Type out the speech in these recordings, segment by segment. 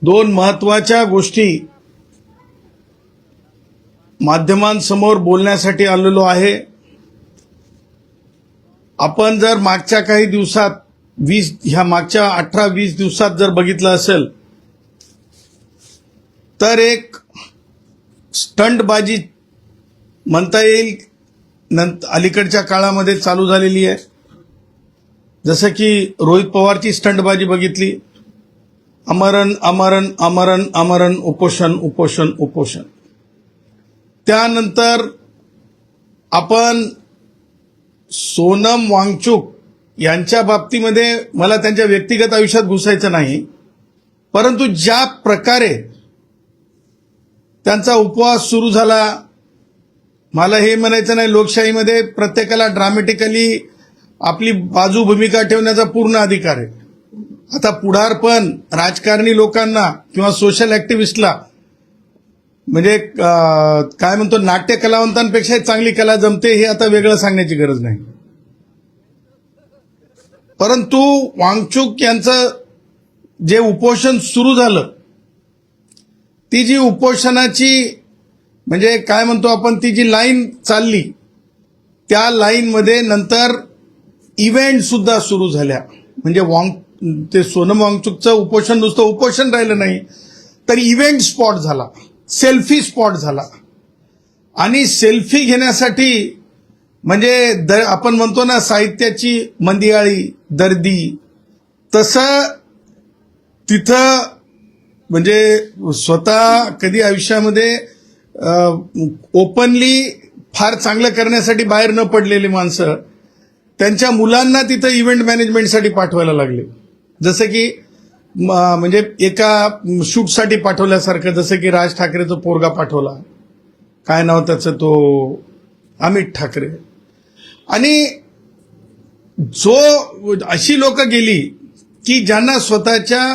दोन महत्वाच्या गोष्टी माध्यमांसमोर बोलण्यासाठी आलेलो आहे। आपण जर मागच्या काही दिवसात मागच्या 18-20 दिवसात जर बघितलं असेल तर एक स्टंटबाजी म्हणता येईल अलीकडच्या काळामध्ये चालू झालेली आहे। जसं की रोहित पवारची स्टंटबाजी बघितली, अमरण अमरण अमरण अमरण उपोषण उपोषण उपोषण। त्यानंतर आपण सोनम वांगचुक यांच्या बाबतीमध्ये मला त्यांच्या व्यक्तिगत आयुष्यात घुसायचं नाही, परंतु ज्या प्रकारे त्यांचा उपवास सुरू झाला, मला हे म्हणायचं नाही, लोकशाहीमध्ये प्रत्येकाला ड्रामॅटिकली आपली बाजू भूमिका ठेवण्याचा पूर्ण अधिकार आहे। आता पुढारपण राजकारणी लोकांना किंवा सोशल ऍक्टिव्हिस्टला म्हणजे काय म्हणतो नाट्य कलावंतांपेक्षा चांगली कला जमते हे आता वेगळं सांगण्याची गरज नाही। परंतु वांगचुक यांचं जे उपोषण सुरू झालं, ती जी उपोषणाची म्हणजे काय म्हणतो आपण ती जी लाईन चालली, त्या लाईनमध्ये नंतर इव्हेंट सुद्धा सुरू झाल्या। म्हणजे ते सोनम वांगचुकचं उपोषण नुसतं उपोषण राहिलं नाही, तर इव्हेंट स्पॉट झाला, सेल्फी स्पॉट झाला। आणि सेल्फी घेण्यासाठी म्हणजे आपण म्हणतो ना साहित्याची मंदियाळी दर्दी, तसं तिथं म्हणजे स्वतः कधी आयुष्यामध्ये ओपनली फार चांगलं करण्यासाठी बाहेर न पडलेली माणसं त्यांच्या मुलांना तिथं इव्हेंट मॅनेजमेंटसाठी पाठवायला लागले। जसं की म्हणजे एका शूटसाठी पाठवल्यासारखं, जसं की राज ठाकरेचा पोरगा पाठवला, काय नाव त्याचं, तो अमित ठाकरे। आणि अशी लोक गेली की ज्यांना स्वतःच्या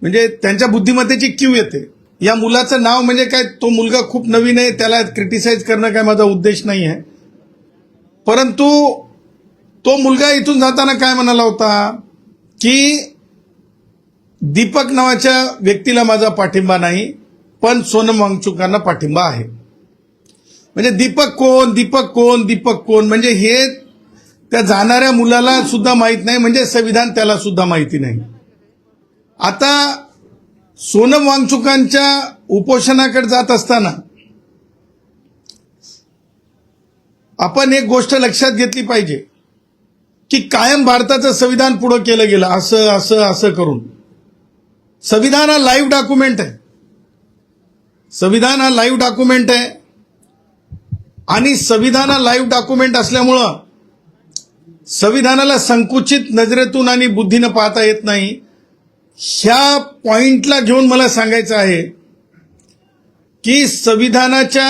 म्हणजे त्यांच्या बुद्धिमत्तेची कीव येते। या मुलाचं नाव म्हणजे काय, तो मुलगा खूप नवीन आहे, त्याला क्रिटिसाइज करणं काय माझा उद्देश नाही आहे, परंतु तो मुलगा इथून जाताना काय म्हणाला होता की दीपक नावाच्या व्यक्तीला माझा पाठिंबा नाही, पण सोनम वांगचुकांना पाठिंबा आहे। म्हणजे दीपक कोण दीपक कोण दीपक कोण, म्हणजे हे त्या जाणाऱ्या मुलाला सुद्धा माहित नाही, म्हणजे संविधान त्याला सुद्धा माहिती नाही। आता सोनम वांगचुकांच्या उपोषणाकडे जात असताना आपण एक गोष्ट लक्षात घेतली पाहिजे की कायम भारताचं संविधान पुढे केलं गेलं असं असं असं करून। संविधान हा लाईव्ह डॉक्युमेंट आहे, संविधान हा लाईव्ह डॉक्युमेंट आहे। आणि संविधान हा लाईव्ह डॉक्युमेंट असल्यामुळं संविधानाला संकुचित नजरेतून आणि बुद्धीनं पाहता येत नाही। ह्या पॉइंटला घेऊन मला सांगायचं आहे की संविधानाच्या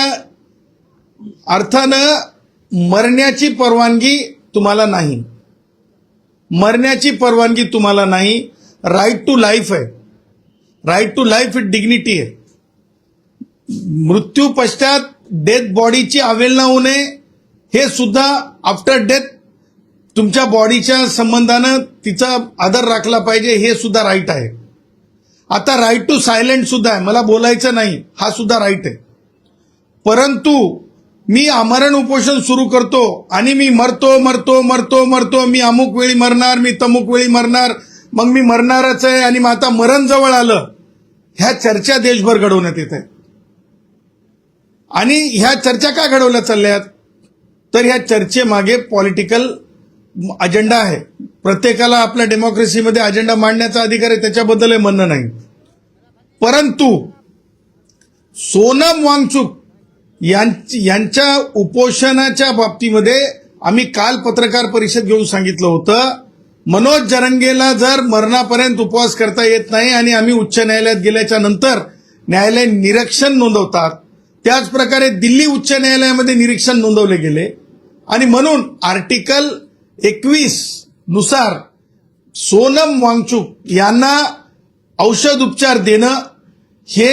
अर्थानं मरण्याची परवानगी तुम्हाला नाही, मरण्याची परवानगी तुम्हाला नाही। राईट टू लाईफ आहे, right to life with dignity आहे। मृत्यू पश्चात डेथ बॉडीची अवहेलना होऊ नये, हे सुद्धा आफ्टर डेथ तुमच्या बॉडीच्या संबंधानं तिचा आदर राखला पाहिजे, हे सुद्धा राईट आहे। आता राईट टू सायलेंट सुद्धा आहे, मला बोलायचं नाही, हा सुद्धा राईट आहे। परंतु मी आमरण उपोषण सुरू करतो आणि मी मरतो मरतो मरतो मरतो, मी अमुक वेळी मरणार, मी तमुक वेळी मरणार, मग मी मरणारच आहे आणि मग आता मरण जवळ आलं, ह्या चर्चा देशभर घडवण्यात येत आहेत। आणि ह्या चर्चा का घडवल्या चालल्यात, तर ह्या चर्चेमागे पॉलिटिकल अजेंडा आहे। प्रत्येकाला आपल्या डेमोक्रेसीमध्ये अजेंडा मांडण्याचा अधिकार आहे, त्याच्याबद्दल म्हणणं नाही। परंतु सोनम वांगचुक यांच्या उपोषणाच्या बाबतीमध्ये आम्ही काल पत्रकार परिषद घेऊन सांगितलं होतं, मनोज जरंगेला जर मरणापर्यंत उपवास करता येत नाही आणि आम्ही उच्च न्यायालयात गेल्याच्या नंतर न्यायालय निरीक्षण नोंदवतात, त्याच प्रकारे दिल्ली उच्च न्यायालयामध्ये निरीक्षण नोंदवले गेले आणि म्हणून आर्टिकल 21 नुसार सोनम वांगचुक यांना औषध उपचार देणं हे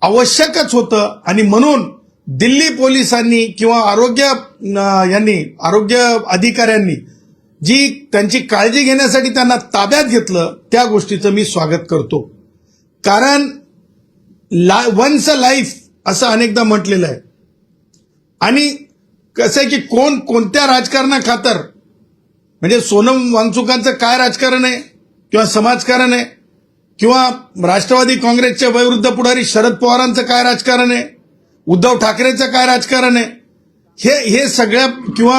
आवश्यकच होतं। आणि म्हणून दिल्ली पोलिसांनी किंवा आरोग्य अधिकाऱ्यांनी जी त्यांची काळजी घेण्यासाठी त्यांना ताब्यात घेतलं, त्या गोष्टीचं मी स्वागत करतो। कारण वन्स अ लाईफ असं अनेकदा म्हटलेलं आहे. आणि कसं आहे की कोण कोणत्या राजकारणाखातर, म्हणजे सोनम वांगचुकांचं काय राजकारण आहे किंवा समाजकारण आहे, किंवा राष्ट्रवादी काँग्रेसच्या वयोवृद्ध पुढारी शरद पवारांचं काय राजकारण आहे, उद्धव ठाकरेंचं काय राजकारण आहे, हे सगळ्या, किंवा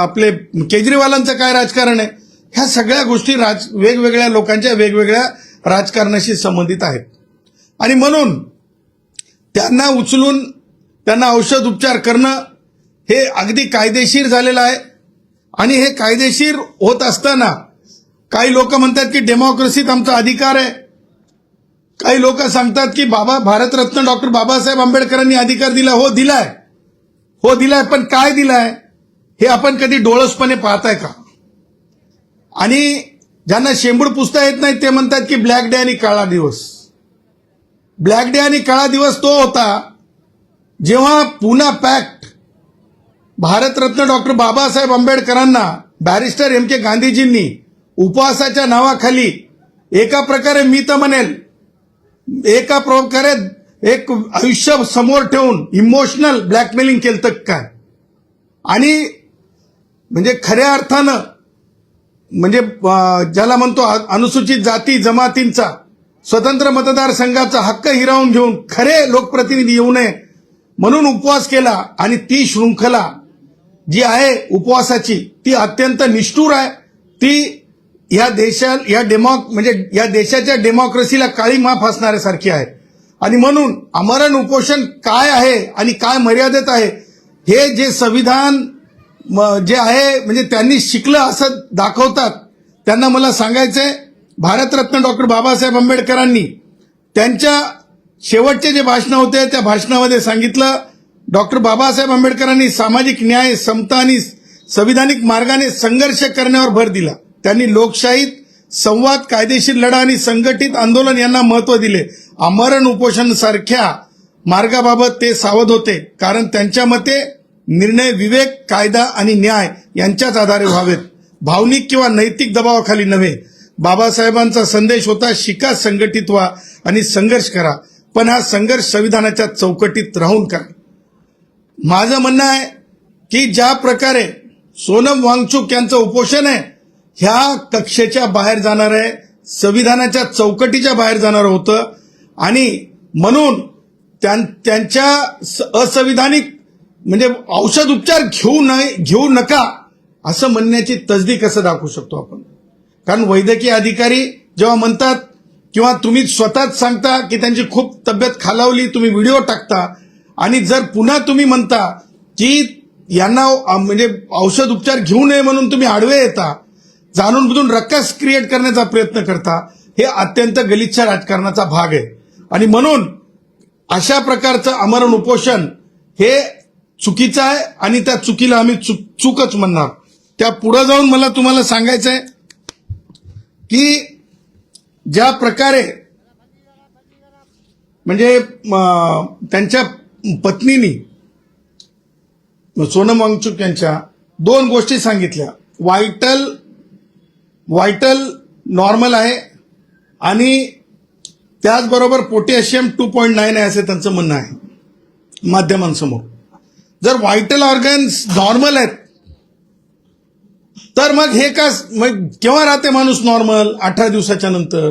आपले केजरीवालांचं काय राजकारण आहे, ह्या सगळ्या गोष्टी वेगवेगळ्या लोकांच्या वेगवेगळ्या राजकारणाशी संबंधित आहेत. आणि म्हणून त्यांना उचलून त्यांना औषध उपचार करणं हे अगदी कायदेशीर झालेलं आहे. आणि हे कायदेशीर होत असताना काही लोक म्हणतात की डेमोक्रेसीत आमचा अधिकार आहे. काही लोक सांगतात की भारतरत्न डॉक्टर बाबासाहेब आंबेडकरांनी अधिकार दिला. हो दिलाय, पण काय दिलाय हे आपण कधी डोळसपणे पाहताय का? आणि ज्यांना शेंबूड पुसता येत नाही ते म्हणतात की ब्लॅक डे आणि काळा दिवस. ब्लॅक डे आणि काळा दिवस तो होता जेव्हा पुना पॅक्ट भारतरत्न डॉक्टर बाबासाहेब आंबेडकरांना बॅरिस्टर एम के गांधीजींनी उपवासाच्या नावाखाली एका प्रकारे, मी तर म्हणेल एका प्रकारे एक आयुष्य समोर ठेवून इमोशनल ब्लॅकमेलिंग केलं तर काय. आणि म्हणजे खऱ्या अर्थानं म्हणजे ज्याला म्हणतो अनुसूचित जाती जमातींचा स्वतंत्र मतदारसंघाचा हक्क हिरावून घेऊन खरे लोकप्रतिनिधी येऊ नये म्हणून उपवास केला. आणि ती शृंखला जी आहे उपवासाची ती अत्यंत निष्ठुर आहे. ती या देशाच्या डेमोक्रेसीला काळीमा फासणाऱ्यासारखी आहे. आणि म्हणून आमरण उपोषण काय आहे आणि काय मर्यादेत आहे हे जे संविधान जे आहे म्हणजे त्यांनी शिकलं असं दाखवतात. त्यांना मला सांगायचंय, भारतरत्न डॉक्टर बाबासाहेब आंबेडकरांनी त्यांच्या शेवटचे जे भाषण होते त्या भाषणामध्ये सांगितलं, डॉक्टर बाबासाहेब आंबेडकरांनी सामाजिक न्याय, समता आणि संविधानिक मार्गाने संघर्ष करण्यावर भर दिला. त्यांनी लोकशाहीत संवाद, कायदेशीर लढा आणि संघटित आंदोलन यांना महत्व दिले. आमरण उपोषण सारख्या मार्गाबाबत ते सावध होते, कारण त्यांच्या मते निर्णय विवेक, कायदा आणि न्याय यांच्याच आधारे व्हावेत, भावनिक किंवा नैतिक दबावाखाली नव्हे. बाबासाहेबांचा संदेश होता, शिका, संघटित व्हा आणि संघर्ष करा, पण हा संघर्ष संविधानाच्या चौकटीत राहून करा. माझं म्हणणं आहे की ज्या प्रकारे सोनम वांगचुक यांचं उपोषण आहे ह्या कक्षेच्या बाहेर जाणार आहे, संविधानाच्या चौकटीच्या बाहेर जाणार होतं. आणि म्हणून त्यांच्या असंविधानिक म्हणजे औषध उपचार घेऊ नका असं म्हणण्याची तसदी कसं दाखवू शकतो आपण? कारण वैद्यकीय अधिकारी जेव्हा म्हणतात किंवा तुम्ही स्वतःच सांगता की त्यांची खूप तब्येत खालावली, तुम्ही व्हिडिओ टाकता, आणि जर पुन्हा तुम्ही म्हणता की यांना म्हणजे औषध उपचार घेऊ नये म्हणून तुम्ही आडवे येता, जाणून बुजून रक्कस क्रिएट करण्याचा प्रयत्न करता, हे अत्यंत गलिच्छ राजकारणाचा भाग आहे. आणि म्हणून अशा प्रकारचं आमरण उपोषण हे चुकीचं आहे आणि त्या चुकीला आम्ही चूकच म्हणणार. त्या पुढे जाऊन मला तुम्हाला सांगायचं आहे की ज्या प्रकारे म्हणजे त्यांच्या पत्नीनी सोनम वांगचुक यांच्या 2 गोष्टी सांगितल्या, व्हायटल नॉर्मल आहे आणि त्याचबरोबर पोटॅशियम 2.9 आहे असं त्यांचं म्हणणं आहे माध्यमांसमोर. जर व्हायटल ऑर्गन्स नॉर्मल आहेत तर मग हे का, मग केव्हा राहते माणूस नॉर्मल? 18 दिवसाच्या नंतर.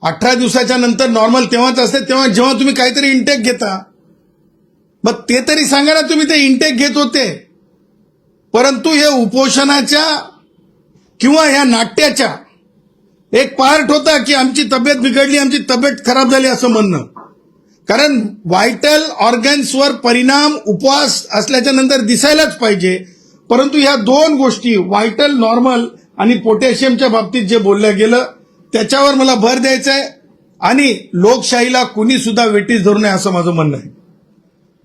18 दिवसाच्या नंतर नॉर्मल तेव्हाच असते जेव्हा तुम्ही काहीतरी इंटेक घेता. मग ते तरी सांगा ना, तुम्ही ते इंटेक घेत होते, परंतु हे उपोषणाच्या किंवा या नाट्याच्या एक पार्ट होता की आमची तब्येत बिघडली, आमची तब्येत खराब झाली असं म्हणणं. कारण व्हायटल ऑर्गन्सवर परिणाम उपवास असल्याच्या नंतर दिसायलाच पाहिजे. परंतु ह्या 2 गोष्टी व्हायटल नॉर्मल आणि पोटॅशियमच्या बाबतीत जे बोललं गेलं त्याच्यावर मला भर द्यायचा आहे. आणि लोकशाहीला कुणी सुद्धा वेटीस धरू नये असं माझं म्हणणं आहे.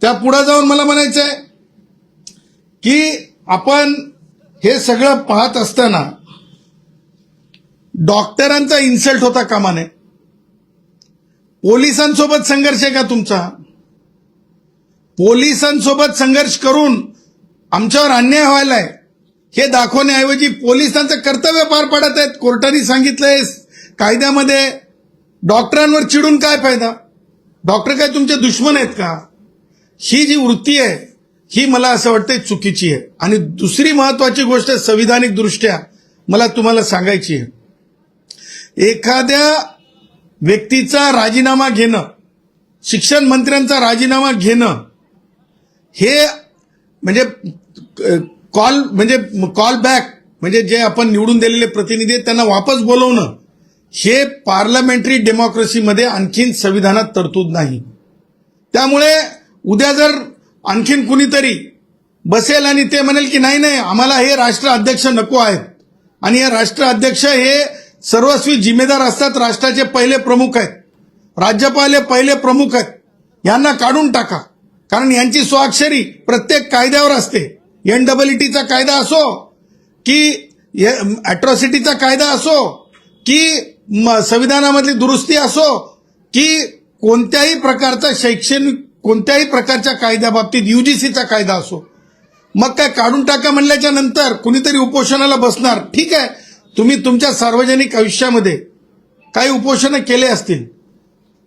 त्या पुढे जाऊन मला म्हणायचं आहे की आपण हे सगळं पाहत असताना डॉक्टरांचा इन्सल्ट होता कामा नये. पोलिसांसोबत संघर्ष आहे का तुमचा? पोलिसांसोबत संघर्ष करून आमच्यावर अन्याय व्हायलाय हे दाखवण्याऐवजी पोलिसांचं कर्तव्य पार पाडत आहेत. कोर्टाने सांगितलंय कायद्यामध्ये डॉक्टरांवर चिडून काय फायदा? डॉक्टर काय तुमचे दुश्मन आहेत का? ही जी वृत्ती आहे ही मला असं वाटतं चुकीची आहे. आणि दुसरी महत्वाची गोष्ट संविधानिक दृष्ट्या मला तुम्हाला सांगायची आहे, एखाद्या व्यक्तीचा राजीनामा घेणं, शिक्षण मंत्र्यांचा राजीनामा घेणं, हे म्हणजे कॉल बॅक, म्हणजे जे आपण निवडून दिलेले प्रतिनिधी आहेत त्यांना वापस बोलवणं, हे पार्लमेंटरी डेमोक्रेसीमध्ये आणखीन संविधानात तरतूद नाही. त्यामुळे उद्या जर आणखीन कुणीतरी बसेल आणि ते म्हणेल की नाही नाही आम्हाला हे राष्ट्राध्यक्ष नको आहेत आणि हे राष्ट्राध्यक्ष हे सर्वस्वी जिम्मेदार असतात, राष्ट्राचे पहिले प्रमुख आहेत, राज्यपाल हे पहिले प्रमुख आहेत, यांना काढून टाका, कारण यांची स्वाक्षरी प्रत्येक कायद्यावर असते. NEETचा कायदा असो की अॅट्रॉसिटीचा कायदा असो की संविधानामधली दुरुस्ती असो की कोणत्याही प्रकारचा शैक्षणिक कोणत्याही प्रकारच्या कायद्याबाबतीत UGCचा कायदा असो, मग काय काढून टाका म्हणल्याच्या नंतर कुणीतरी उपोषणाला बसणार. ठीक आहे, तुम्ही तुमच्या सार्वजनिक आयुष्यामध्ये काही उपोषणं केले असतील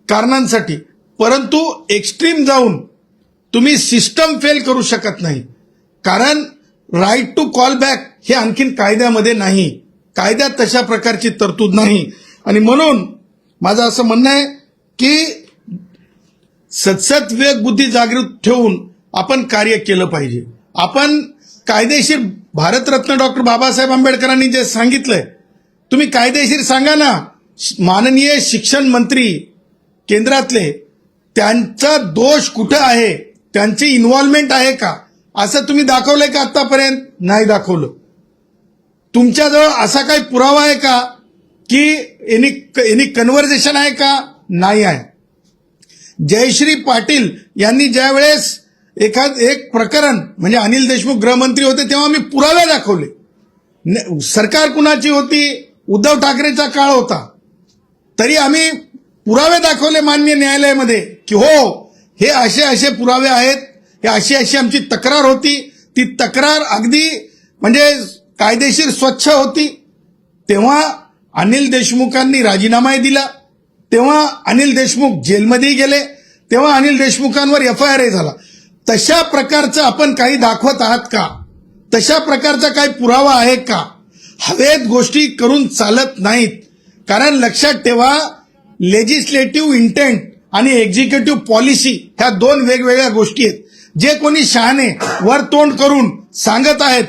कारणांसाठी, परंतु एक्स्ट्रीम जाऊन तुम्ही सिस्टम फेल करू शकत नाही, कारण राईट टू कॉल बॅक हे आणखीन कायद्यामध्ये नाही, कायद्यात तशा प्रकारची तरतूद नाही. आणि म्हणून माझं असं म्हणणं आहे की सतसत विवेक बुद्धी जागृत ठेवून आपण कार्य केलं पाहिजे. आपण कायदेशीर भारतरत्न डॉक्टर बाबासाहेब आंबेडकरांनी जे सांगितलंय, तुम्ही कायदेशीर सांगा ना. माननीय शिक्षण मंत्री केंद्रातले, त्यांचा दोष कुठं आहे, त्यांची इन्व्हॉल्वमेंट आहे का, असं तुम्ही दाखवलंय का आतापर्यंत? नाही दाखवलं. तुमच्याजवळ असा काही पुरावा आहे का की एनी कन्व्हर्सेशन आहे का? नाही आहे. जयश्री पाटील यांनी ज्यावेळेस एक प्रकरण, म्हणजे अनिल देशमुख गृहमंत्री होते तेव्हा मी पुरावे दाखवले. सरकार कुणाची होती? उद्धव ठाकरेचा काळ होता, तरी आम्ही पुरावे दाखवले माननीय न्यायालयामध्ये की हो हे असे असे पुरावे आहेत, हे अशी अशी आमची तक्रार होती. ती तक्रार अगदी म्हणजे कायदेशीर स्वच्छ होती. तेव्हा अनिल देशमुखांनी राजीनामाही दिला, तेव्हा अनिल देशमुख जेलमध्ये गेले, तेव्हा अनिल देशमुखांवर FIR झाला. तशा प्रकारचं आपण काही दाखवत आहात का? तशा प्रकारचा काही पुरावा आहे का? हवेत गोष्टी करून चालत नाहीत. कारण लक्षात ठेवा, लेजिस्लेटिव्ह इंटेंट आणि एक्झिक्युटिव्ह पॉलिसी ह्या दोन वेगवेगळ्या गोष्टी आहेत. जे कोणी शहाणे वर तोंड करून सांगत आहेत,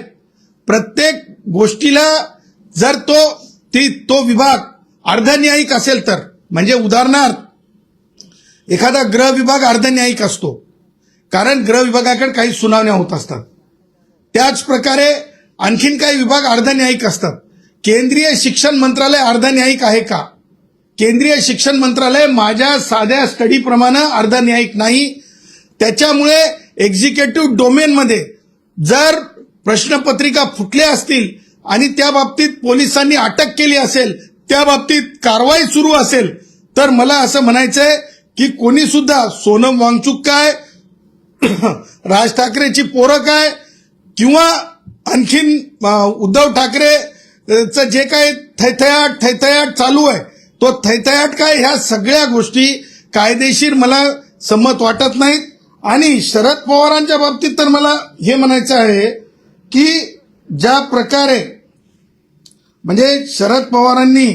प्रत्येक गोष्टीला जर तो विभाग अर्धन्यायिक असेल तर, म्हणजे उदाहरणार्थ एखादा गृह विभाग अर्धन्यायिक असतो, कारण गृह विभागाकडे काही सुनावण्या होत असतात. त्याच प्रकारे आणखीन काही विभाग अर्धन्यायिक असतात. केंद्रीय शिक्षण मंत्रालय अर्धन्यायिक आहे का? केंद्रीय शिक्षण मंत्रालय माझ्या साध्या स्टडीप्रमाणे अर्धन्यायिक नाही. त्याच्यामुळे एक्झिक्युटिव्ह डोमेनमध्ये जर प्रश्नपत्रिका फुटल्या असतील आणि त्या बाबतीत पोलिसांनी अटक केली असेल, त्या बाबतीत कारवाई सुरू असेल, तर मला असं म्हणायचंय की कोणी सुद्धा सोनम वांगचुक काय, राज ठाकरेची पोरं काय, किंवा आणखीन उद्धव ठाकरेचं जे काही थैथयाट चालू आहे, तो थैथयाट काय, ह्या सगळ्या गोष्टी कायदेशीर मला संमत वाटत नाहीत. आणि शरद पवारांच्या बाबतीत तर मला हे म्हणायचं आहे की ज्या प्रकारे म्हणजे शरद पवारांनी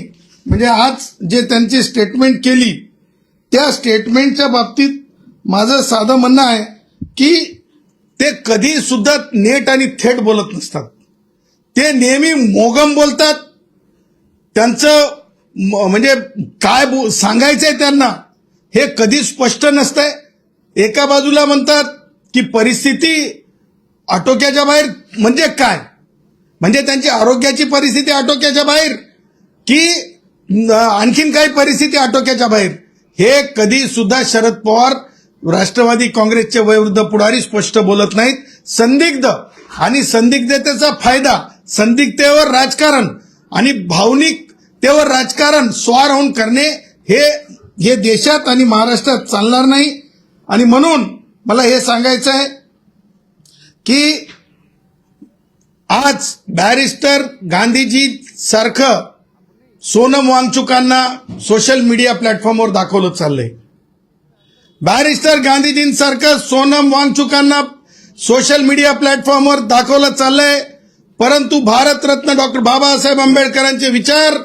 म्हणजे आज जे त्यांची स्टेटमेंट केली, त्या स्टेटमेंटच्या बाबतीत माझं साधं म्हणणं आहे की ते कधी सुद्धा नेट आणि थेट बोलत नसतात. ते नेहमी मोगम बोलतात. त्यांचं म्हणजे काय सांगायचंय त्यांना हे कधी स्पष्ट नसतंय. एका बाजूला म्हणतात की परिस्थिती आटोक्याच्या बाहेर, म्हणजे काय, म्हणजे त्यांची आरोग्याची परिस्थिती आटोक्याच्या बाहेर की आणखीन काही परिस्थिती आटोक्याच्या बाहेर, हे कधी सुद्धा शरद पवार राष्ट्रवादी काँग्रेसचे वयोवृद्ध पुढारी स्पष्ट बोलत नाहीत. संदिग्ध आणि संदिग्धतेचा फायदा, संदिग्धतेवर राजकारण आणि भावनिकतेवर राजकारण स्वार करणे हे देशात आणि महाराष्ट्रात चालणार नाही. आणि म्हणून मला हे सांगायचं आहे की आज बॅरिस्टर गांधीजी सारखं सोनम वांगचुकांना सोशल मीडिया प्लॅटफॉर्मवर दाखवलं चाललंय. बॅरिस्टर गांधीजींसारखं सोनम वांगचुकांना सोशल मीडिया प्लॅटफॉर्मवर दाखवलं चाललंय. परंतु भारतरत्न डॉक्टर बाबासाहेब आंबेडकरांचे विचार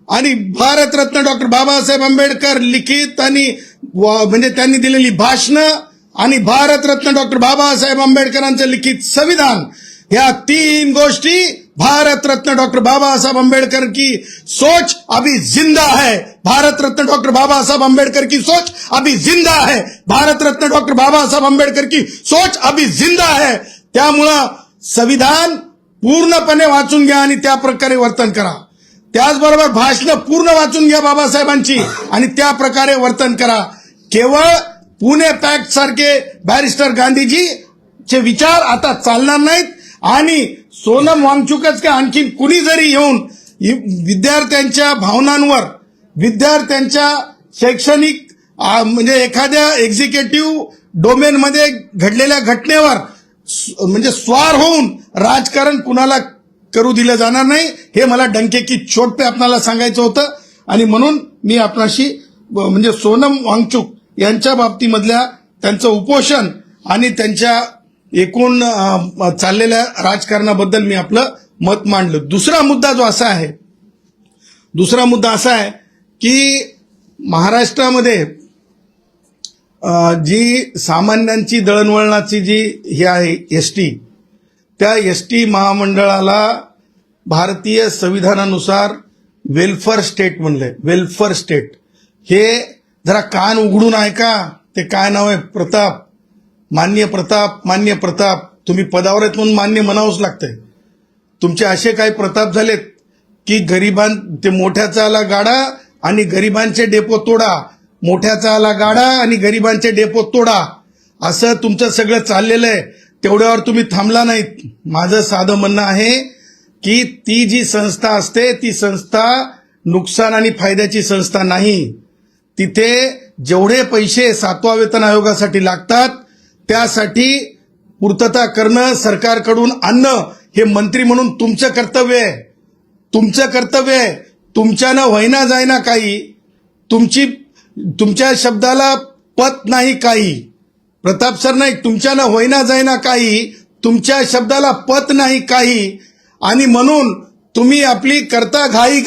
आणि भारतरत्न डॉक्टर बाबासाहेब आंबेडकर लिखित आणि म्हणजे त्यांनी दिलेली भाषणं आणि भारतरत्न डॉक्टर बाबासाहेब आंबेडकरांचं लिखित संविधान, या तीन गोष्टी भारत रत्न डॉक्टर बाबा साहब अम्बेडकर की सोच अभी जिंदा है. भारत रत्न डॉक्टर बाबा साहब अम्बेडकर की सोच अभी जिंदा है. भारत रत्न डॉक्टर बाबा साहब अम्बेडकर की सोच अभी जिंदा है. त्यामुळं संविधान पूर्णपणे वाचून घ्या आणि त्या प्रकारे वर्तन करा. त्याचबरोबर भाषणं पूर्ण वाचून घ्या बाबासाहेबांची आणि त्या प्रकारे वर्तन करा. केवळ पुणे पॅक्ट सारखे बॅरिस्टर गांधीजीचे विचार आता चालणार नाहीत. आणि सोनम वांगचुकच का आणखी कुणी जरी येऊन विद्यार्थ्यांच्या भावनांवर, विद्यार्थ्यांच्या शैक्षणिक म्हणजे एखाद्या एक्झिक्युटिव्ह डोमेनमध्ये घडलेल्या घटनेवर म्हणजे स्वार होऊन राजकारण कुणाला करू दिलं जाणार नाही. हे मला डंके की चोट पे आपल्याला सांगायचं होतं. आणि म्हणून मी आपणाशी म्हणजे सोनम वांगचुक यांच्या बाबतीमधल्या त्यांचं उपोषण आणि त्यांच्या एकूण चाललेल्या राजकारणाबद्दल मी आपलं मत मांडलं. दुसरा मुद्दा असा आहे की महाराष्ट्रामध्ये जी सामान्यांची दळणवळणाची जी हे आहे एसटी, त्या एसटी महामंडळाला भारतीय संविधानानुसार वेलफेअर स्टेट म्हणलंय. वेलफेअर स्टेट हे जरा कान उघडून ऐका. ते काय नाव आहे? प्रताप, मान्य प्रताप. तुम्ही पदावर आहेत म्हणून मान्य म्हणावंच लागतंय. तुमचे असे काही प्रताप झालेत की ते मोठ्याचा आला गाडा आणि गरिबांचे डेपो तोडा, मोठ्याचा आला गाडा आणि गरिबांचे डेपो तोडा, असं तुमचं सगळं चाललेलं आहे. तेवढ्यावर तुम्ही थांबला नाहीत. माझं साधं म्हणणं आहे की ती जी संस्था असते ती संस्था नुकसान आणि फायद्याची संस्था नाही. तिथे जेवढे पैसे 7व्या वेतन आयोगासाठी लागतात त्यासाठी पूर्तता करणं, सरकारकडून आणणं हे मंत्री म्हणून तुमचं कर्तव्य आहे. तुमच्यानं व्हायना जायना काही, तुमच्या शब्दाला पत नाही काही. प्रताप सर नाईक, तुमच्यानं व्हायना जायना काही, तुमच्या शब्दाला पत नाही काही. आणि म्हणून तुम्ही आपली करता घाई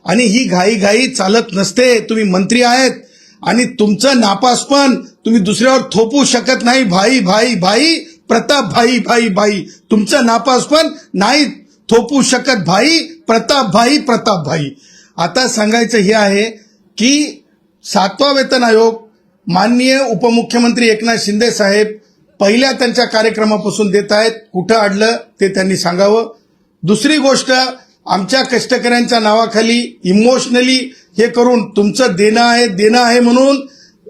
आणि ही घाई चालत नसते. तुम्ही मंत्री आहेत आणि तुमचं नापासपण तुम्ही दुसऱ्यावर थोपू शकत नाही. भाई प्रताप भाई तुमचं नापासपण नाही थोपू शकत. प्रताप भाई. आता सांगायचं हे आहे की 7वा वेतन आयोग माननीय उपमुख्यमंत्री एकनाथ शिंदे साहेब पहिल्या त्यांच्या कार्यक्रमापासून देत आहेत. कुठं अडलं ते त्यांनी सांगावं. दुसरी गोष्ट, आमच्या कष्टकऱ्यांच्या नावाखाली इमोशनली हे करून तुमचं देणं आहे म्हणून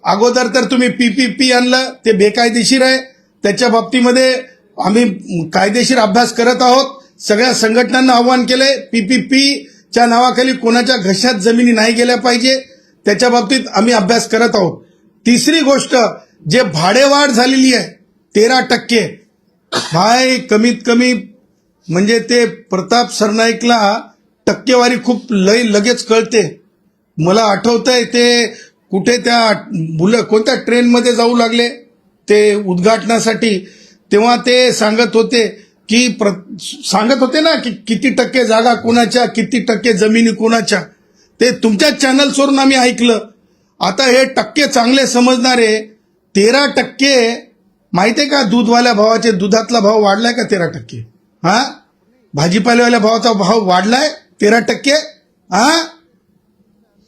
अगोदर तर तुम्ही पीपीपी आणलं, ते बेकायदेशीर आहे. त्याच्या बाबतीमध्ये आम्ही कायदेशीर अभ्यास करत आहोत. सगळ्या संघटनांना आव्हान केलंय, पीपीपीच्या नावाखाली कोणाच्या घशात जमिनी नाही गेल्या पाहिजे, त्याच्या बाबतीत आम्ही अभ्यास करत आहोत. तिसरी गोष्ट, जे भाडेवाढ झालेली आहे 13%, भाई कमीत कमी म्हणजे ते प्रताप सरनाईकला टक्केवारी खूप लगेच कळते. मला आठवतंय ते कुठे त्या कोणत्या ट्रेनमध्ये जाऊ लागले ते उद्घाटनासाठी, तेव्हा ते सांगत होते ना की किती टक्के जागा कोणाच्या, किती टक्के जमिनी कोणाच्या. ते तुमच्याच चॅनल्सवरून आम्ही ऐकलं. आता हे टक्के चांगले समजणारे 13% माहितीये का? दूधवाल्या भावाचे दुधातला भाव वाढलाय का 13%? भाजीपाल्यावाल्या भावाचा भाव वाढलाय 13%.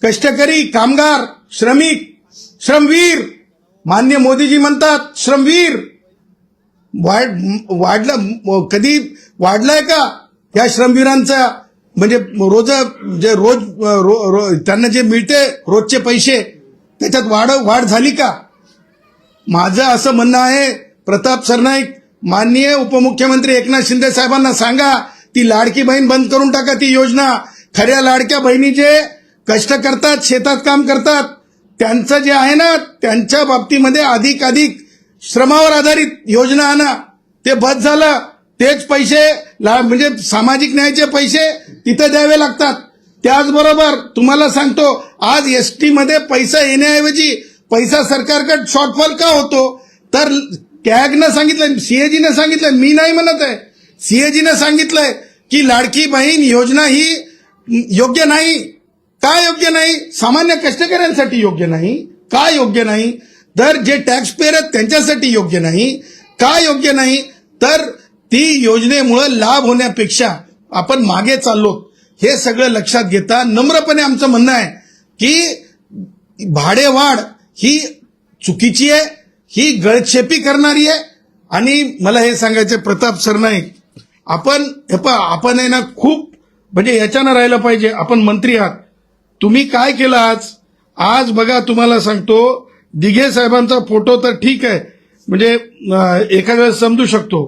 कष्टकरी, कामगार, श्रमिक, श्रमवीर, मान्य मोदीजी म्हणतात श्रमवीर वाढलं. कधी वाढलाय का या श्रमवीरांचा? म्हणजे रोज त्यांना जे मिळते रोजचे पैसे त्याच्यात वाढ झाली का? माझं असं म्हणणं आहे, प्रताप सरनाईक, माननीय उपमुख्यमंत्री एकनाथ शिंदे साहेबांना सांगा ती लाडकी बहीण बंद करून टाका. ती योजना, खऱ्या लाडक्या बहिणी जे कष्ट करतात, शेतात काम करतात, त्यांचं जे आहे ना त्यांच्या बाबतीमध्ये अधिक श्रमावर आधारित योजना आणा. ते बस झालं. तेच पैसे म्हणजे सामाजिक न्यायाचे पैसे तिथे द्यावे लागतात. त्याचबरोबर तुम्हाला सांगतो, आज एसटी मध्ये पैसा येण्याऐवजी पैसा सरकारकडे शॉर्टफॉल का होतो? तर कॅगनं सांगितलं, सीएजीनं सांगितलं, मी नाही म्हणत आहे, सीएजीनं सांगितलंय की लाडकी बहीण योजना ही योग्य नाही. का योग्य नाही? सामान्य कष्टकऱ्यांसाठी योग्य नाही. का योग्य नाही? तर जे टॅक्स पेयर आहेत त्यांच्यासाठी योग्य नाही. का योग्य नाही? तर ती योजनेमुळे लाभ होण्यापेक्षा आपण मागे चाललो. हे सगळं लक्षात घेता नम्रपणे आमचं म्हणणं आहे की भाडेवाढ ही चुकीची आहे, ही गळचेपी करणारी आहे. आणि मला हे सांगायचं, प्रताप सरनाईक, आपण आहे ना, खूप म्हणजे याच्यानं राहिलं पाहिजे. आपण मंत्री आहात, तुम्ही काय केलं आज बघा, तुम्हाला सांगतो, दिघे साहेबांचा फोटो तर ठीक आहे, म्हणजे एखाद्या वेळेस समजू शकतो,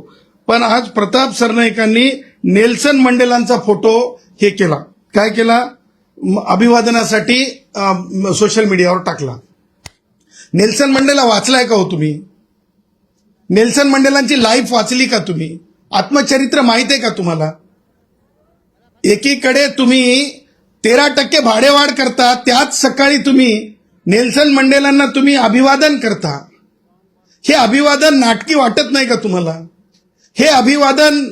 पण आज प्रताप सरनाईकांनी नेल्सन मंडेलांचा फोटो हे केला. काय केला? अभिवादनासाठी सोशल मीडियावर टाकला. नेल्सन मंडेला वाचलाय का हो तुम्ही? नेल्सन मंडेलांची लाईफ वाचली का तुम्ही? आत्मचरित्र माहित आहे का तुम्हाला? एकीकडे तुम्ही 13% भाडेवाढ करता, त्याच सकाळी तुम्ही नेल्सन मंडेलांना तुम्ही अभिवादन करता. हे अभिवादन नाटकी वाटत नाही का तुम्हाला? हे अभिवादन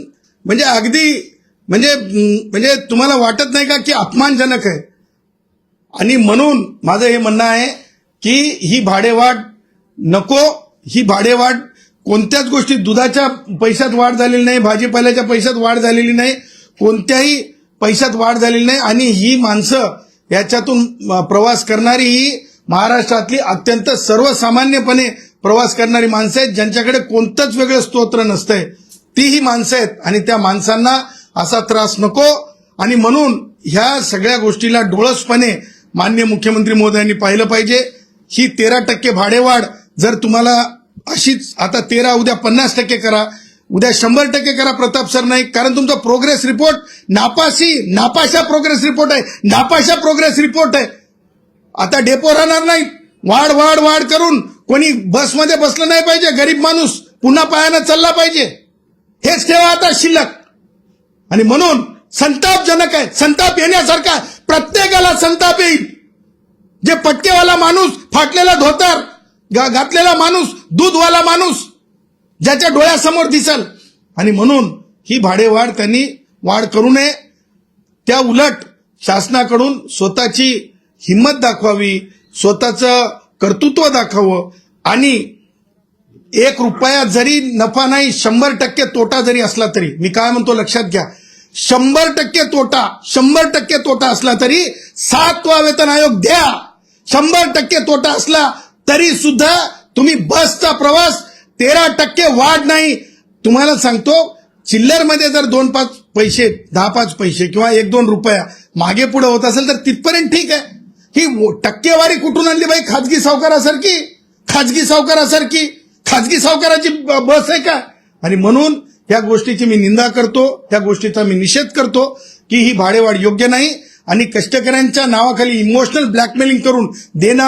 म्हणजे अगदी म्हणजे तुम्हाला वाटत नाही का की अपमानजनक आहे? आणि म्हणून माझं हे म्हणणं आहे की ही भाडेवाढ नको. ही भाडेवाढ कोणत्याच गोष्टी, दुधाच्या पैशात वाढ झालेली नाही, भाजीपाल्याच्या पैशात वाढ झालेली नाही, कोणत्याही पैशात वाढ झालेली नाही. आणि ही माणसं याच्यातून प्रवास करणारी ही महाराष्ट्रातली अत्यंत सर्वसामान्यपणे प्रवास करणारी माणसं आहेत, ज्यांच्याकडे कोणतंच वेगळं स्तोत्र नसतंय. ती ही माणसं आहेत आणि त्या माणसांना असा त्रास नको. आणि म्हणून ह्या सगळ्या गोष्टीला डोळसपणे माननीय मुख्यमंत्री महोदयांनी पाहिलं पाहिजे. ही 13% भाडेवाढ जर तुम्हाला अशीच आता 13 उद्या 50% करा, उद्या 100% करा प्रताप सरनाईक, कारण तुमचा प्रोग्रेस रिपोर्ट नापाशा प्रोग्रेस रिपोर्ट आहे, नापाशा प्रोग्रेस रिपोर्ट आहे. आता डेपो राहणार नाही. वाढ वाढ वाढ करून कोणी बसमध्ये बसलं नाही पाहिजे, गरीब माणूस पुन्हा पायानं चालला पाहिजे. हेच ठेवा आता शिल्लक. आणि म्हणून संतापजनक आहे, संताप येण्यासारखा, प्रत्येकाला संताप येईल. जे पटकेवाला माणूस, फाटलेला धोतर घातलेला माणूस, दूधवाला माणूस ज्याच्या डोळ्यासमोर दिसल. आणि म्हणून ही भाडेवाढ त्यांनी वाढ करू नये. त्या उलट शासनाकडून स्वतःची हिंमत दाखवावी, स्वतःचं कर्तृत्व दाखवावं. आणि 1 रुपया जरी नफा नाही, 100% तोटा जरी असला तरी, मी काय म्हणतो लक्षात घ्या, 100% तोटा असला तरी 7वा वेतन आयोग द्या. 100% तोटा असला तरी सुद्धा तुम्ही बसचा प्रवास 13% वाढ नाही. तुम्हाला सांगतो, चिल्लरमध्ये जर 2-5 पैसे, 10-5 पैसे किंवा 1-2 रुपया मागे पुढे होत असेल तर तिथपर्यंत ठीक आहे. ही टक्केवारी कुठून आणली बाई? खाजगी सावकाराची बस आहे का? आणि म्हणून या गोष्टीची मी निंदा करतो, त्या गोष्टीचा मी निषेध करतो की ही भाडेवाढ योग्य नाही. आणि कष्टकऱ्यांच्या नावाखाली इमोशनल ब्लॅकमेलिंग करून देणं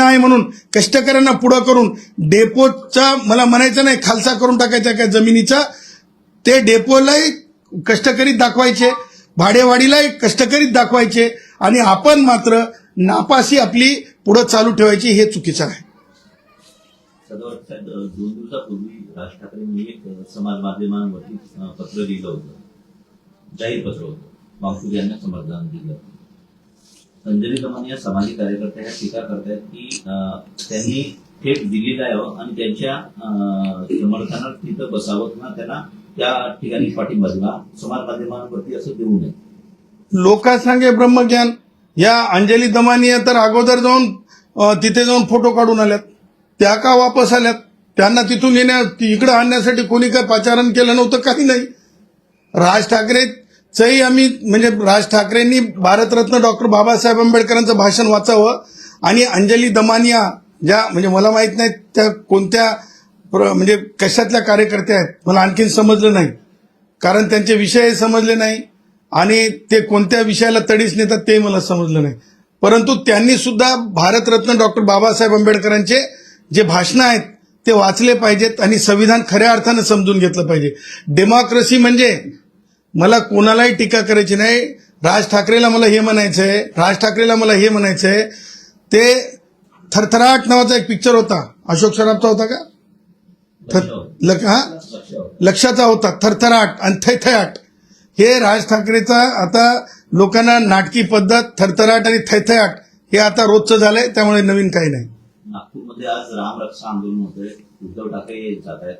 आहे म्हणून कष्टकऱ्यांना पुढं करून डेपोचा, मला म्हणायचं नाही खालसा करून टाकायचा काय जमिनीचा, ते डेपोलाही कष्टकरीत दाखवायचे, भाडेवाढीलाही कष्टकरीत दाखवायचे, आणि आपण मात्र नापासी आपली पुढं चालू ठेवायची. हे चुकीचं आहे. 2 दिवसापूर्वी राज ठाकरेंनी एक समाज माध्यमांवरती पत्र लिहिलं होतं, जाहीर पत्र होतं, बावसूर यांना समर्थन दिलं. अंजली दमानी या सामाजिक कार्यकर्त्या ह्या टीका करतायत की त्यांनी थेट दिल्लीला यावं आणि त्यांच्या समर्थनात तिथं बसावं किंवा त्यांना त्या ठिकाणी पाठिंबा दिला, समाज माध्यमांवरती असं देऊ नये. लोकांसांगे ब्रह्मज्ञान. या अंजली दमानी तर अगोदर जाऊन तिथे जाऊन फोटो काढून आल्यात, त्या का वापस आल्यात? त्यांना तिथून इकडे आणण्यासाठी कोणी काय पाचारण केलं नव्हतं, काही नाही. राज ठाकरेचंही आम्ही म्हणजे राज ठाकरेंनी भारतरत्न डॉक्टर बाबासाहेब आंबेडकरांचं भाषण वाचावं. आणि अंजली दमानिया ज्या म्हणजे मला माहित नाही त्या कोणत्या म्हणजे कशातल्या कार्यकर्त्या आहेत, मला आणखीन समजलं नाही, कारण त्यांचे विषय समजले नाही आणि ते कोणत्या विषयाला तडीस नेतात ते मला समजलं नाही. परंतु त्यांनी सुद्धा भारतरत्न डॉक्टर बाबासाहेब आंबेडकरांचे जे भाषणं आहेत ते वाचले पाहिजेत आणि संविधान खऱ्या अर्थानं समजून घेतलं पाहिजे. डेमोक्रेसी म्हणजे मला कोणालाही टीका करायची नाही. राज ठाकरेला मला हे म्हणायचंय, ते थरथराट नावाचा एक पिक्चर होता, अशोक सराफचा होता का? लक्षाचा होता, थरथराट आणि थैथयाट. हे राज ठाकरेचा आता लोकांना नाटकी पद्धत, थरथराट आणि थैथयाट हे आता रोजचं झालंय. त्यामुळे नवीन काही नाही. नागपूरमध्ये आज रामरक्षा आंदोलन होतंय. उद्धव ठाकरे जात आहेत,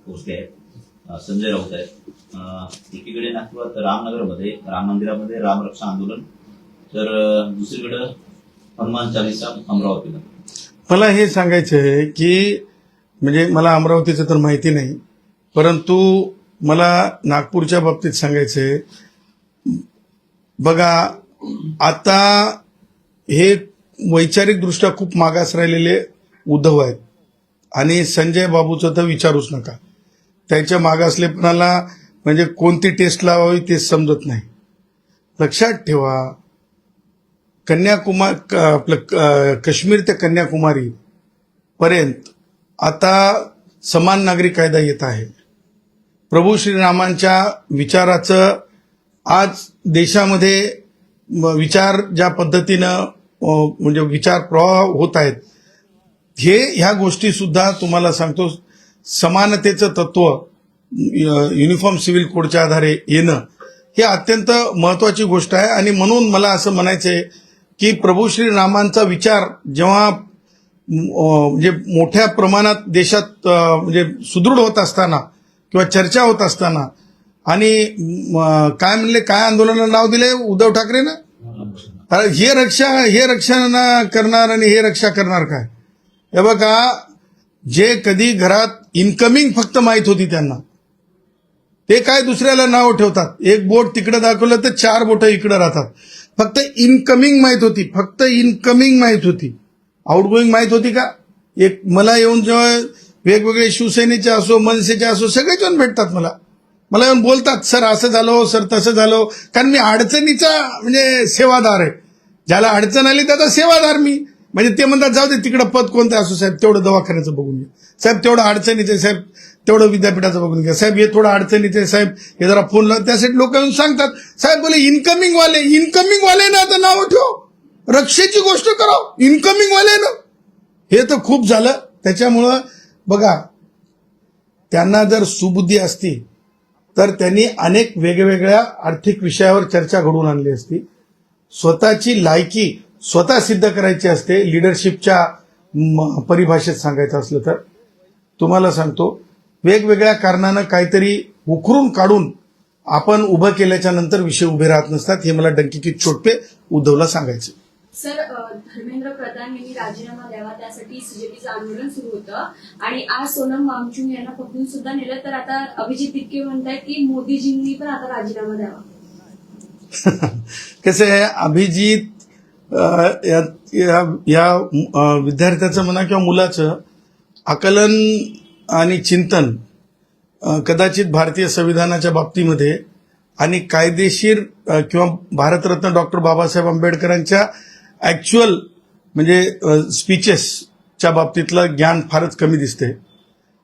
पोहोचले आहेत, संजय राऊत आहेत. एकीकडे नागपुरात रामनगरमध्ये राम मंदिरामध्ये रामरक्षा आंदोलन, तर दुसरीकडे हनुमान चालीसा अमरावतीला. मला हे सांगायचं आहे की म्हणजे मला अमरावतीचं तर माहिती नाही, परंतु मला नागपूरच्या बाबतीत सांगायचंय. बघा, आता हे वैचारिकदृष्ट्या खूप मागास राहिलेले उद्धव आहेत आणि संजय बाबूचं तर विचारूच नका. त्याच्या मागासलेपणाला म्हणजे कोणती टेस्ट लावावी तेच समजत नाही. लक्षात ठेवा, काश्मीर ते कन्याकुमारी पर्यंत आता समान नागरिक कायदा येत आहे. प्रभू श्रीरामांच्या विचाराचं आज देशामध्ये विचार ज्या पद्धतीनं म्हणजे विचार प्रवाह होत आहेत, ह्या गोष्टी सुद्धा तुम्हाला सांगतो, समानतेचं तत्व युनिफॉर्म सिव्हिल कोडच्या आधारे येणं हे अत्यंत महत्वाची गोष्ट आहे. आणि म्हणून मला असं म्हणायचंय की प्रभू श्रीरामांचा विचार जेव्हा म्हणजे मोठ्या प्रमाणात देशात म्हणजे सुदृढ होत असताना किंवा चर्चा होत असताना, आणि काय आंदोलनाला नाव दिले उद्धव ठाकरेनं, हे रक्षा करणार आणि हे रक्षा करणार काय? हे बघा, जे कधी घरात इनकमिंग फक्त माहित होती त्यांना, ते काय दुसऱ्याला नाव ठेवतात. एक बोट तिकडे दाखवलं तर 4 बोटं इकडे राहतात. फक्त इनकमिंग माहित होती, आउटगोईंग माहित होती का? एक मला येऊन जेव्हा वेगवेगळे शिवसेनेचे असो, मनसेचे असो, सगळेच येऊन भेटतात मला येऊन बोलतात, सर असं झालं, सर तसं झालं. कारण मी अडचणीचा म्हणजे सेवादार आहे. ज्याला अडचण आली त्याचा सेवादार मी. म्हणजे ते म्हणतात जाऊ दे तिकडं पद कोणतं असो साहेब, तेवढं दवाखान्याचं बघून घ्या साहेब, तेवढं अडचणीचं आहे साहेब, तेवढं विद्यापीठाचं बघून घ्या साहेब, हे थोडं अडचणीचं आहे साहेब, हे जरा फोन लाव. त्यासाठी लोक येऊन सांगतात, साहेब बोले इनकमिंग वाले ना आता नाव ठेव, रक्षेची गोष्ट कराव, इनकमिंग वाले ना, हे तर खूप झालं. त्याच्यामुळं बघा, त्यांना जर सुबुद्धी असती तर त्यांनी अनेक वेगवेगळ्या आर्थिक विषयावर चर्चा घडवून आणली असती. स्वतःची लायकी स्वतः सिद्ध करायची असते. लिडरशिपच्या परिभाषेत सांगायचं असलं तर तुम्हाला सांगतो, वेगवेगळ्या कारणानं काहीतरी उखरून काढून आपण उभं केल्याच्या नंतर विषय उभे राहत नसतात. हे मला डंकीकीत छोटपे उद्धवला सांगायचं. सर, धर्मेंद्र प्रधान यांनी राजीनामा द्यावा, त्यासाठी सीजेपीचं आंदोलन सुरू होतं आणि आज सोनम वांगचुक यांना पकडून सुद्धा नेलं. तर आता अभिजित तिटके म्हणतायत की मोदीजींनी पण आता राजीनामा द्यावा. कसं आहे, अभिजित या विद्यार्थ्याचं म्हणा किंवा मुलाचं आकलन आणि चिंतन कदाचित भारतीय संविधानाच्या बाबतीमध्ये आणि कायदेशीर किंवा भारतरत्न डॉक्टर बाबासाहेब आंबेडकरांच्या ऍक्च्युअल म्हणजे स्पीचेसच्या बाबतीतलं ज्ञान फारच कमी दिसते.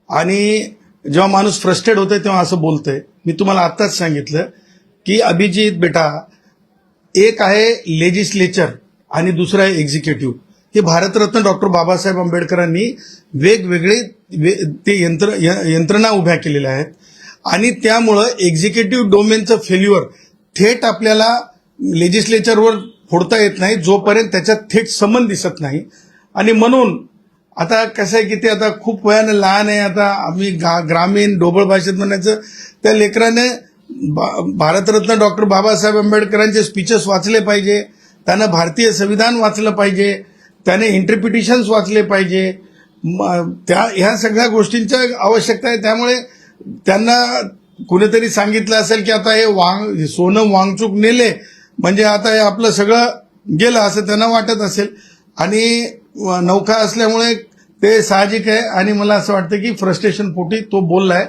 आणि जेव्हा माणूस फ्रस्ट्रेट होतोय तेव्हा असं बोलतोय. मी तुम्हाला आत्ताच सांगितलं की अभिजित बेटा, एक आहे लेजिस्लेचर आणि दुसरं आहे एक्झिक्युटिव्ह. हे भारतरत्न डॉक्टर बाबासाहेब आंबेडकरांनी वेगवेगळे ते यंत्रणा उभ्या केलेल्या आहेत आणि त्यामुळं एक्झिक्युटिव्ह डोमेनचं फेल्युअर थेट आपल्याला लेजिस्लेचरवर फोडता येत नाही जोपर्यंत त्याच्यात थेट संबंध दिसत नाही. आणि म्हणून आता कसं आहे की ते आता खूप वयानं लहान आहे. आता आम्ही ग्रामीण ढोबळ भाषेत म्हणायचं, त्या लेकराने भारतरत्न डॉक्टर बाबासाहेब आंबेडकरांचे स्पीचेस वाचले पाहिजे, त्यानं भारतीय संविधान वाचलं पाहिजे, त्याने इंटरप्रिटेशन्स वाचले पाहिजे. ह्या सगळ्या गोष्टींची आवश्यकता आहे. त्यामुळे त्यांना कुणीतरी सांगितलं असेल की आता हे सोनम वांगचुक नेले म्हणजे आता हे आपलं सगळं गेलं असं त्यांना वाटत असेल. आणि नौका असल्यामुळे ते साहजिक आहे. आणि मला असं वाटतं की फ्रस्ट्रेशन पोटी तो बोललाय.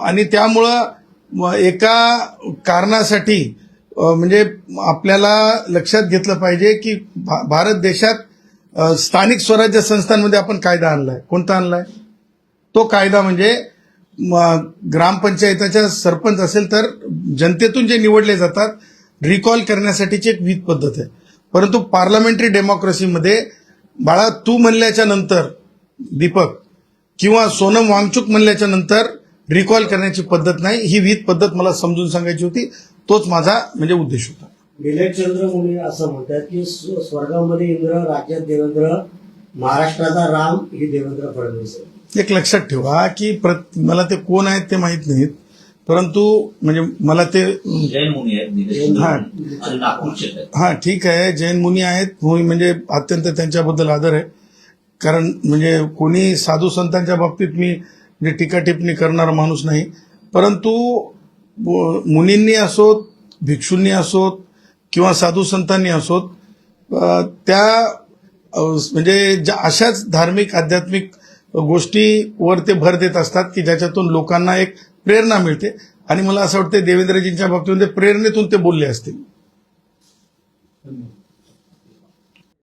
आणि त्यामुळं एका कारणासाठी म्हणजे आपल्याला लक्षात घेतलं पाहिजे की भारत देशात स्थानिक स्वराज्य संस्थांमध्ये आपण कायदा आणलाय. कोणता आणलाय? तो कायदा म्हणजे ग्रामपंचायताच्या सरपंच असेल तर जनतेतून जे निवडले जातात रिकॉल करण्यासाठीची एक विध पद्धत आहे. परंतु पार्लमेंटरी डेमोक्रेसीमध्ये बाळा तू म्हणल्याच्या नंतर दीपक किंवा सोनम वांगचुक म्हणल्याच्या नंतर रिकॉल करण्याची पद्धत नाही. ही विध पद्धत मला समजून सांगायची होती. तोच माझा म्हणजे उद्देश होता. निलेशचंद्र मुले असं म्हणतात की स्वर्गामध्ये इंद्र, राज्यात देवेंद्र, महाराष्ट्राचा राम ही देवेंद्र फडणवीस आहे. एक लक्षात ठेवा की मला ते कोण आहेत ते माहित नाहीत, परंतु म्हणजे मला ते जैन मुनी आहेत, निलेश हा. आणि नागपूरचे आहेत. हा ठीक आहे, जैन मुनी आहेत, म्हणजे अत्यंत त्यांच्याबद्दल आदर आहे. कारण म्हणजे कोणी साधू संतांच्या बाबतीत मी म्हणजे टीका टिप्पणी करणारा माणूस नाही. परंतु मुनींनी असोत, भिक्षूंनी असोत किंवा साधू संतांनी असोत, त्या म्हणजे अशाच धार्मिक आध्यात्मिक गोष्टीवर ते भर देत असतात की ज्याच्यातून लोकांना एक प्रेरणा मिळते. आणि मला असं वाटतं देवेंद्रजींच्या बाबतीमध्ये प्रेरणेतून ते बोलले असतील.